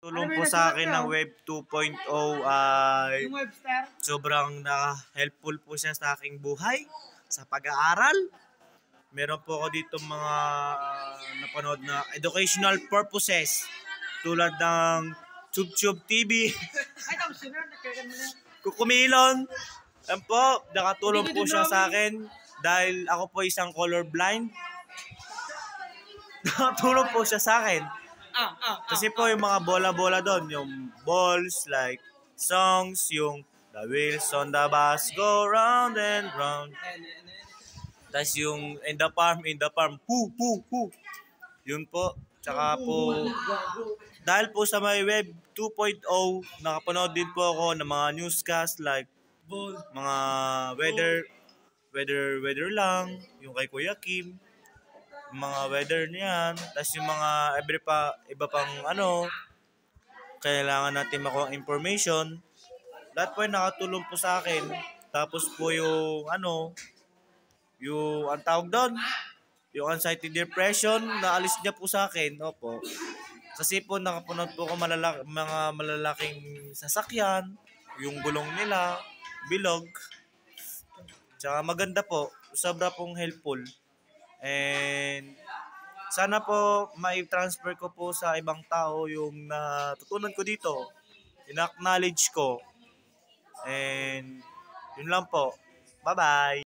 Tulong po sa akin ng Web 2.0 ay sobrang helpful po siya sa aking buhay, sa pag-aaral. Meron po ako dito mga napanood na educational purposes tulad ng Tube TV, Kukumilon. Yan po, nakatulong po siya sa akin dahil ako po isang colorblind. Nakatulong po siya sa akin. Kasi po yung mga bola-bola doon, yung balls like songs, yung the wheels on the bus go round and round. Tapos yung in the farm, hu. Yun po. Tsaka po, dahil po sa may Web 2.0, nakapanood din po ako ng mga newscast like mga weather lang, yung kay Kuya Kim, mga weather niyan, tapos yung mga iba pang kailangan natin makuha information. Lahat po yung nakatulong po sa akin. Tapos po yung yung ang tawag doon, yung anxiety depression, naalis niya po sa akin. Opo. Kasi po nakapanood po ako mga malalaking sasakyan, yung gulong nila, bilog. Tsaka maganda po, sobra pong helpful. And sana po mai-transfer ko po sa ibang tao yung natutunan ko dito, ina-acknowledge ko. And yun lang po. Bye-bye!